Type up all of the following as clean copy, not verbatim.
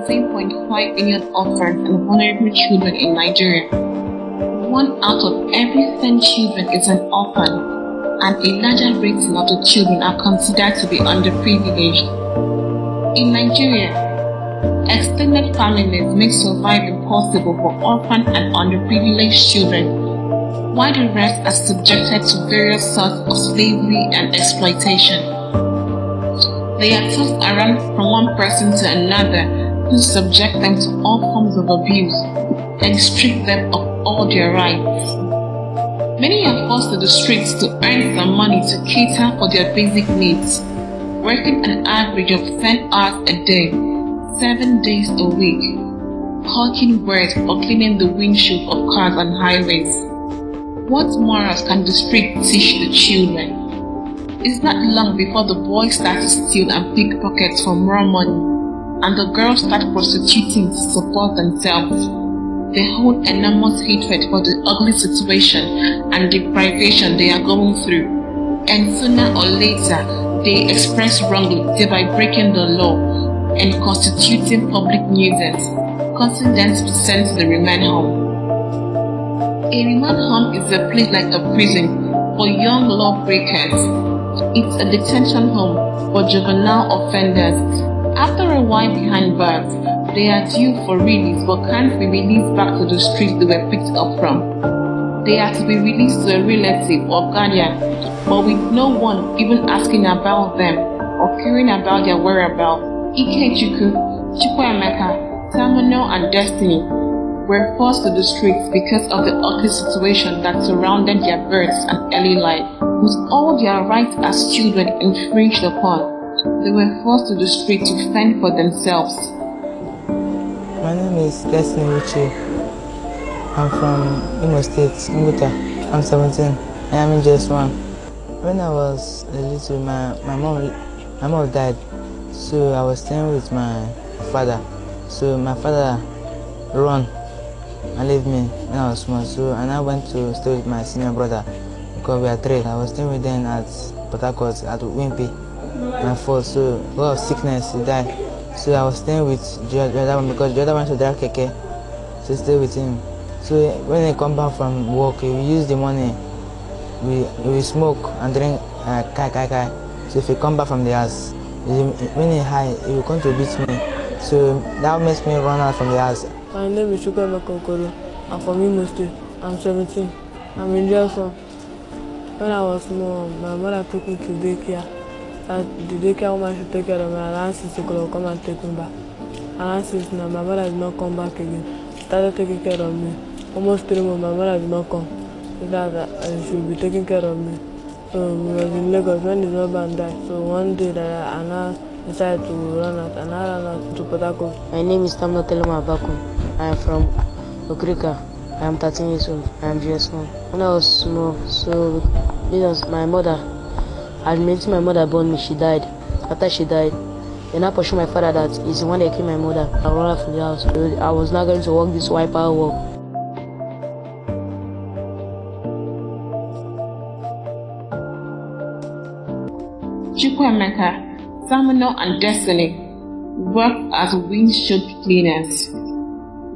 13.5 million orphans and vulnerable children in Nigeria. 1 out of every 10 children is an orphan, and a larger rating of the children are considered to be underprivileged. In Nigeria, extended families make survival impossible for orphan and underprivileged children, while the rest are subjected to various sorts of slavery and exploitation. They are tossed around from one person to another who subject them to all forms of abuse and strip them of all their rights. Many are forced to the streets to earn some money to cater for their basic needs, working an average of 10 hours a day, 7 days a week, hawking bread or cleaning the windshield of cars on highways. What morals can the street teach the children? It's not long before the boys start to steal and pickpocket for more money, and the girls start prostituting to support themselves. They hold enormous hatred for the ugly situation and deprivation they are going through, and sooner or later they express wrongly, thereby breaking the law and constituting public nuisance, causing them to be sent to the remand home. A remand home is a place like a prison for young lawbreakers. It's a detention home for juvenile offenders. After a while behind bars, they are due for release but can't be released back to the streets they were picked up from. They are to be released to a relative or guardian, but with no one even asking about them or caring about their whereabouts. Ikechukwu, Chukwuemeka, Terminal and Destiny were forced to the streets because of the ugly situation that surrounded their births and early life. With all their rights as children infringed upon, they were forced to the street to fend for themselves. My name is Destiny Uche. I'm from Imo State, Nguta. I'm 17. I am in JS1. When I was little, my mom died, so I was staying with my father. So my father run and left me when I was small. So and I went to stay with my senior brother because we are three. I was staying with them at Port Harcourt at Wimpy. My fault. So because of sickness, he died. So I was staying with the other one because the other one should drive keke, so stay with him. So when I come back from work, we use the money, we smoke and drink kai. So if he come back from the house, when he high, he will come to beat me. So that makes me run out from the house. My name is Chukwuemeka Okoro. I'm from Imo State. I'm 17. I'm in JS1. When I was small, my mother took me to daycare. The daycare woman should take care of me, and around 6 o'clock come and take me back. Around 6 now, my mother did not come back again. She started taking care of me. Almost 3 months, my mother did not come. She said that she would be taking care of me. So we was in Lagos when his husband died. So one day that I now decided to run out, and I ran out to Port Harcourt. My name is Tamno Telema Abaku. I am from Okrika. I am 13 years old. I am JS1. When I was small, so because my mother, admitting my mother born me, she died. After she died, then I pursued my father that he's the one that killed my mother. I ran out from the house. So I was not going to walk this wiper walk. Chukwuemeka, Terminal and Destiny worked as windshield cleaners,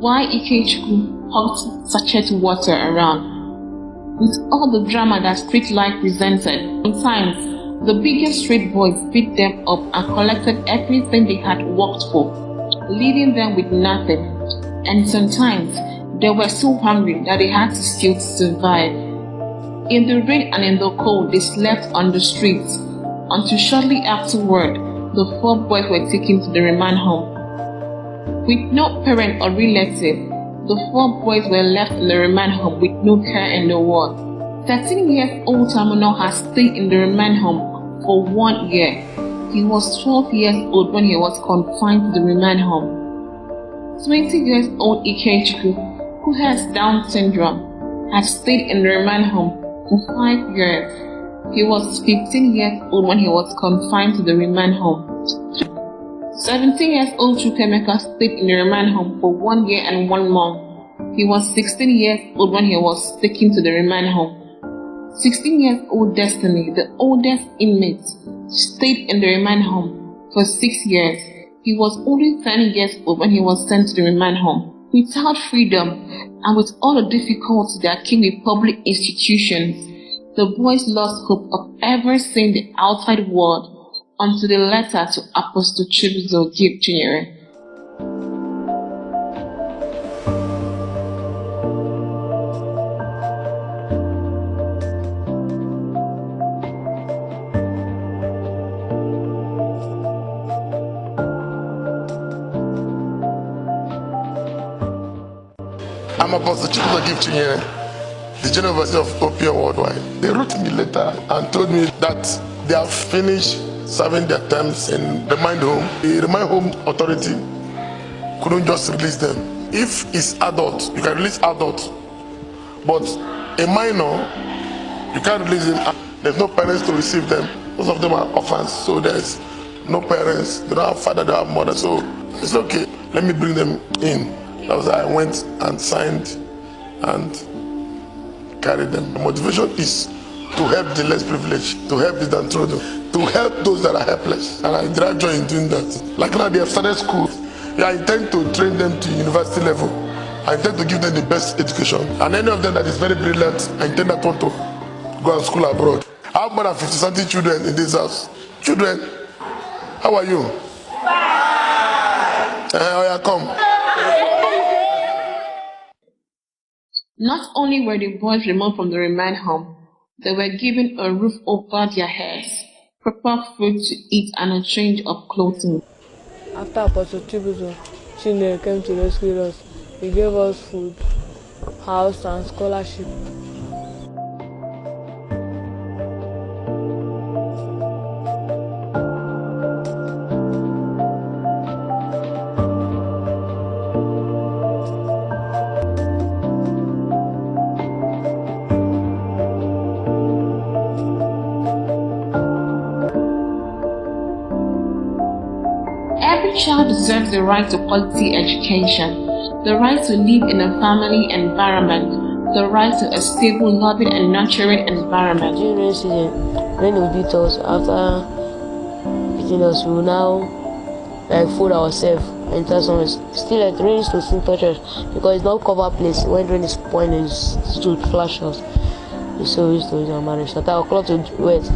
while Ikechukwu hawked sachet water around. With all the drama that street life presented, sometimes the biggest street boys beat them up and collected everything they had worked for, leaving them with nothing. And sometimes they were so hungry that they had to steal to survive. In the rain and in the cold, they slept on the streets until shortly afterward, the 4 boys were taken to the remand home. With no parent or relative, the 4 boys were left in the remand home with no care in the world. 13-year-old Terminal has stayed in the remand home for 1 year. He was 12 years old when he was confined to the remand home. 20-year-old Ikechukwu, who has Down syndrome, has stayed in the remand home for 5 years. He was 15 years old when he was confined to the remand home. 17-year-old Chukwuemeka stayed in the remand home for 1 year and 1 month. He was 16 years old when he was taken to the remand home. 16-year-old Destiny, the oldest inmate, stayed in the remand home for 6 years. He was only 10 years old when he was sent to the remand home. Without freedom and with all the difficulties that came with public institutions, the boys lost hope of ever seeing the outside world until the letter to Apostle Chibuzo Gift Jr. I'm Apostle Chibuzo Gift Jr., the General Overseer of OPM Worldwide. They wrote me a letter and told me that they have finished serving their terms in remand home. The remand home authority couldn't just release them. If it's adult, you can release adult, but a minor, you can't release them. There's no parents to receive them. Most of them are orphans, so there's no parents. They don't have father, they don't have mother, so it's okay. Let me bring them in. That was how I went and signed and carried them. The motivation is to help the less privileged, to help the downtrodden, to help those that are helpless. And I derive joy in doing that. Like now they have started school. Yeah, I intend to train them to university level. I intend to give them the best education. And any of them that is very brilliant, I intend not want to go and school abroad. I have more than 50-something children in this house. Children, how are you? Oh yeah, come. Not only were the boys removed from the remand home, they were given a roof over their heads, proper food to eat, and a change of clothing. After Apostle Chibuzo Chinere came to rescue us, he gave us food, house, and scholarship. Every child deserves the right to quality education, the right to live in a family environment, the right to a stable, loving, and nurturing environment. During rainy season, rain will beat us. After beating us, we will now fool ourselves and tell someone. Still, rain is to still touch us because it's not cover place. When rain is pouring, it's to flash us. It's so used to it in marriage. That our clothes will wet,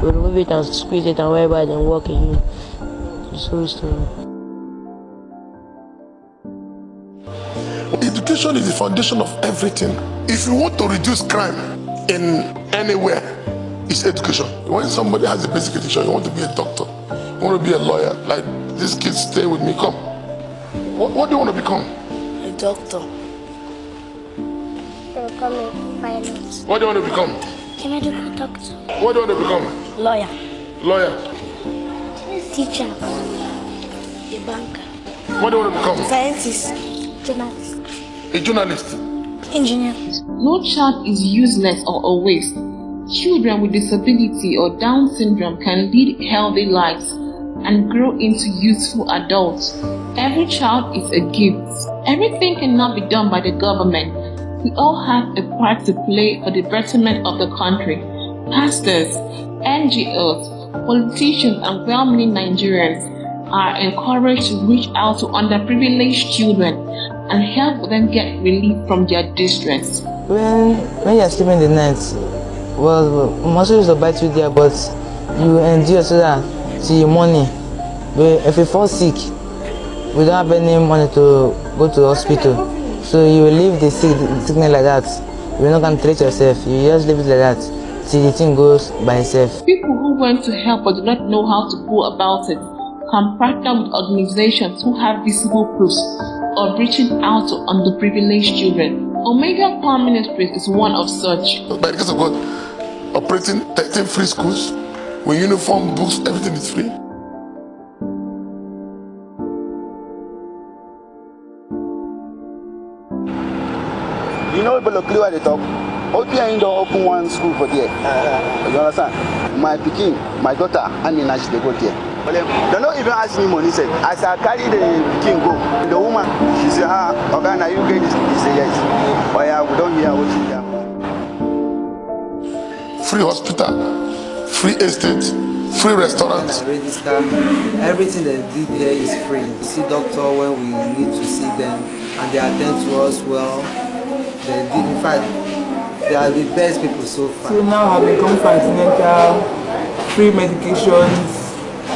we remove it and squeeze it and wear it and walk in it. Education is the foundation of everything. If you want to reduce crime in anywhere, it's education. When somebody has a basic education, you want to be a doctor, you want to be a lawyer, like these kids stay with me, come. What do you want to become? A doctor. To become a pilot. What do you want to become? A medical doctor. What do you want to become? Lawyer. Lawyer. Teacher. A banker. What do you want to become? Scientist. Journalist. A journalist. Engineer. No child is useless or a waste. Children with disability or Down syndrome can lead healthy lives and grow into useful adults. Every child is a gift. Everything cannot be done by the government. We all have a part to play for the betterment of the country. Pastors, NGOs, politicians, and well-meaning Nigerians are encouraged to reach out to underprivileged children and help them get relief from their distress. When you're sleeping in the night, well, muscles will bite you there, but you endure so that till morning. But if you fall sick, we don't have any money to go to the hospital. So you will leave the sickness like that. You're not going to treat yourself. You just leave it like that till the thing goes by itself. People who want to help but do not know how to go about it can partner with organizations who have visible proofs of reaching out to underprivileged children. Omega Power Ministries is one of such. By the grace of God, operating 13 free schools with uniform, books, everything is free. You know, people clear at the top. OPM don't open one school for there. You understand? My picking, my daughter, and the Nash, they go there. But they don't even ask me money. Said, as I carry the king go, the woman, she said, okay, now you get this. He said, yes. But yeah, we don't hear what you hear. Free hospital, free estate, free restaurants. Register. Everything they did here is free. We see doctor when we need to see them, and they attend to us well. They did, in fact, they are the best people so far. So now have become continental, free medications,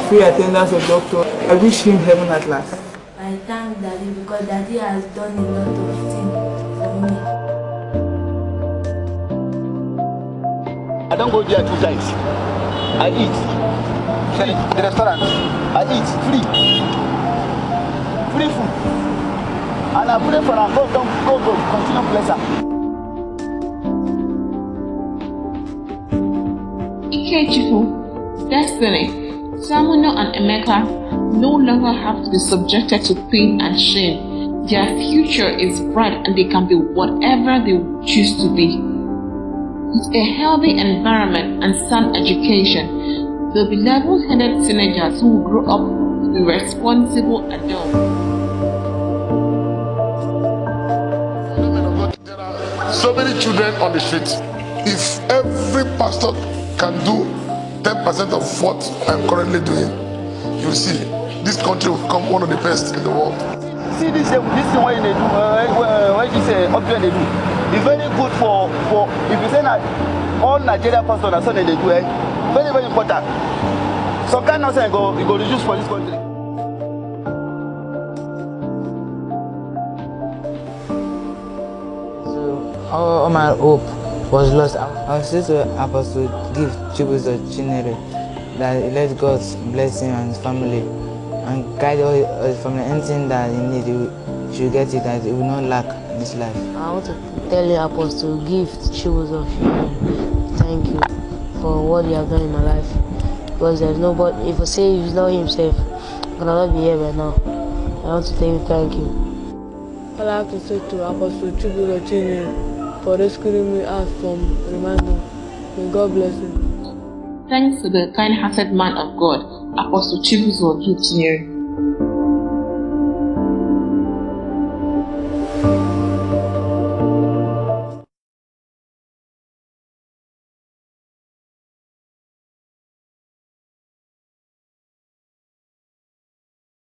free attendance of doctor. I wish him heaven at last. I thank Daddy because Daddy has done a lot of things for me. I don't go there 2 times. I eat. The restaurant. I eat free. Free food. And I pray for our God, go, continue bless her. Ikechukwu, Destiny, Samuel and Emeka no longer have to be subjected to pain and shame. Their future is bright and they can be whatever they choose to be. With a healthy environment and sound education, they'll be level-headed teenagers who will grow up to be responsible adults. There are so many children on the street. If every pastor can do 10% of what I'm currently doing, you'll see this country will become one of the best in the world. See this thing what they do, what you say, what they do. It's very good for if you say that all Nigerian pastors are something they do, very, very important. So can not say go reduce for this country. So all my hope was lost. I was still to Apostle give tribute to Chinere, that he let God's blessing and his family and guide all his family. Anything that he need, he should get it, that he will not lack in this life. I want to tell you, Apostle, give tribute of thank you for what you have done in my life. Because there's nobody, if I say he's not himself, I cannot be here right now. I want to tell you thank you. All I have to say to Apostle Chibuzo for rescuing me out from reminder. May God bless you. Thanks to the kind-hearted man of God, Apostle Chibuzo Chinyere.